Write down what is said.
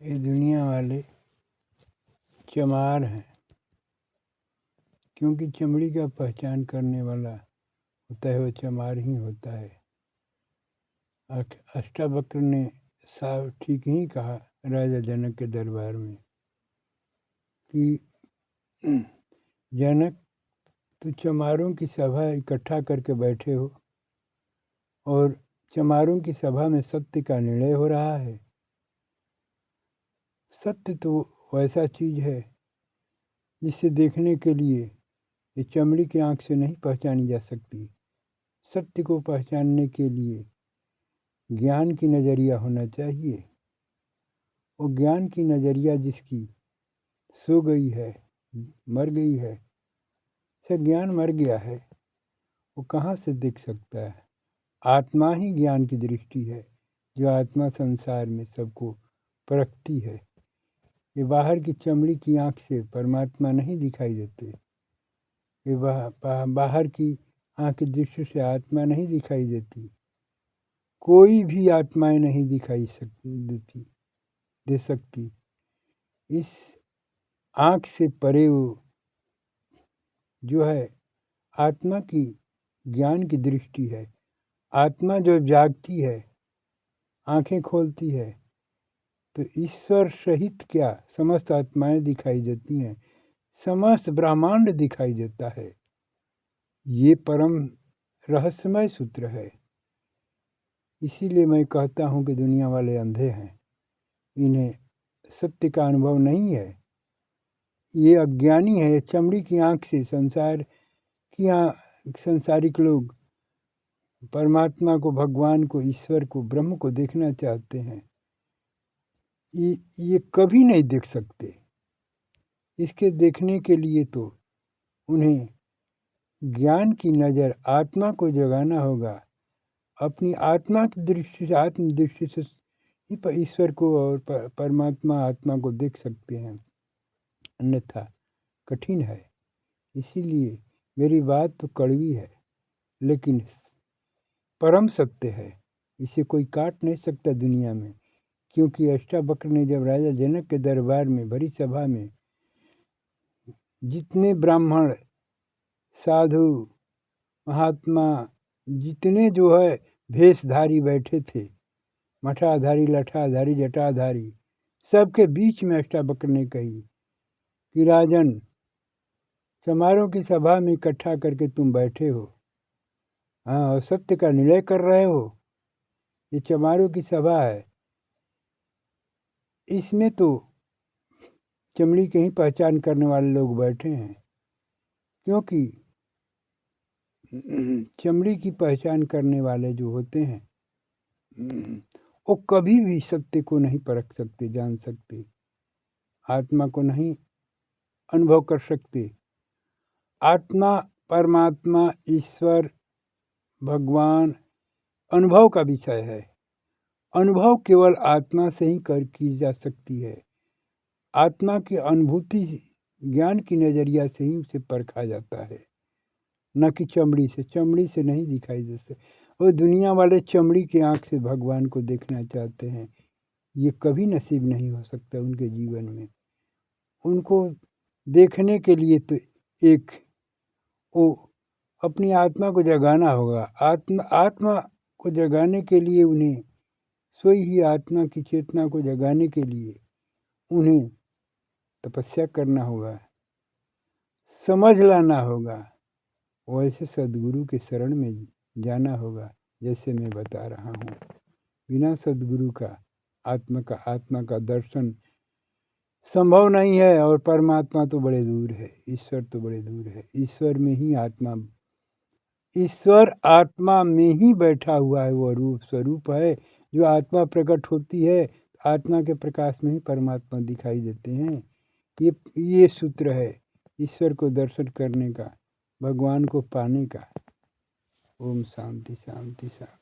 ये दुनिया वाले चमार हैं, क्योंकि चमड़ी का पहचान करने वाला होता है वो चमार ही होता है। अष्टावक्र ने साफ ठीक ही कहा राजा जनक के दरबार में कि जनक, तो चमारों की सभा इकट्ठा करके बैठे हो और चमारों की सभा में सत्य का निर्णय हो रहा है। सत्य तो वैसा चीज है जिसे देखने के लिए ये चमड़ी की आंख से नहीं पहचानी जा सकती। सत्य को पहचानने के लिए ज्ञान की नज़रिया होना चाहिए। वो ज्ञान की नज़रिया जिसकी सो गई है, मर गई है, से ज्ञान मर गया है, वो कहाँ से देख सकता है। आत्मा ही ज्ञान की दृष्टि है, जो आत्मा संसार में सबको परखती है। ये बाहर की चमड़ी की आंख से परमात्मा नहीं दिखाई देते। ये बाहर की आंख की दृष्टि से आत्मा नहीं दिखाई देती। कोई भी आत्माएं नहीं दिखाई दे सकती। इस आंख से परे वो जो है आत्मा की ज्ञान की दृष्टि है। आत्मा जो जागती है, आंखें खोलती है, तो ईश्वर सहित क्या समस्त आत्माएं दिखाई देती हैं, समस्त ब्रह्मांड दिखाई देता है। ये परम रहस्यमय सूत्र है। इसीलिए मैं कहता हूँ कि दुनिया वाले अंधे हैं, इन्हें सत्य का अनुभव नहीं है। ये अज्ञानी है। चमड़ी की आंख से संसार की संसारिक लोग परमात्मा को, भगवान को, ईश्वर को, ब्रह्म को देखना चाहते हैं। ये कभी नहीं देख सकते। इसके देखने के लिए तो उन्हें ज्ञान की नज़र, आत्मा को जगाना होगा। अपनी आत्मा की दृष्टि से, आत्म दृष्टि से ही ईश्वर को और परमात्मा आत्मा को देख सकते हैं, अन्यथा कठिन है। इसीलिए मेरी बात तो कड़वी है, लेकिन परम सत्य है। इसे कोई काट नहीं सकता दुनिया में। क्योंकि अष्टावक्र ने जब राजा जनक के दरबार में भरी सभा में जितने ब्राह्मण, साधु, महात्मा, जितने जो है भेषधारी बैठे थे, मठाधारी, लठाधारी, जटाधारी, सबके बीच में अष्टावक्र ने कही कि राजन, चमारों की सभा में इकट्ठा करके तुम बैठे हो, हाँ, और सत्य का निर्णय कर रहे हो। ये चमारों की सभा है, इसमें तो चमड़ी की ही पहचान करने वाले लोग बैठे हैं। क्योंकि चमड़ी की पहचान करने वाले जो होते हैं वो कभी भी सत्य को नहीं परख सकते, जान सकते, आत्मा को नहीं अनुभव कर सकते। आत्मा, परमात्मा, ईश्वर, भगवान अनुभव का विषय है। अनुभव केवल आत्मा से ही की जा सकती है। आत्मा की अनुभूति ज्ञान की नज़रिया से ही उसे परखा जाता है, न कि चमड़ी से। चमड़ी से नहीं दिखाई देते। और दुनिया वाले चमड़ी की आंख से भगवान को देखना चाहते हैं। ये कभी नसीब नहीं हो सकता उनके जीवन में। उनको देखने के लिए तो एक वो अपनी आत्मा को जगाना होगा। आत्मा को जगाने के लिए उन्हें, सोई ही आत्मा की चेतना को जगाने के लिए उन्हें तपस्या करना होगा, समझ लाना होगा। वैसे सद्गुरु के शरण में जाना होगा, जैसे मैं बता रहा हूँ। बिना सद्गुरु का आत्मा का दर्शन संभव नहीं है। और परमात्मा तो बड़े दूर है, ईश्वर तो बड़े दूर है। ईश्वर आत्मा में ही बैठा हुआ है। वो रूप स्वरूप है। जो आत्मा प्रकट होती है, आत्मा के प्रकाश में ही परमात्मा दिखाई देते हैं। ये सूत्र है ईश्वर को दर्शन करने का, भगवान को पाने का। ओम शांति शांति शांति।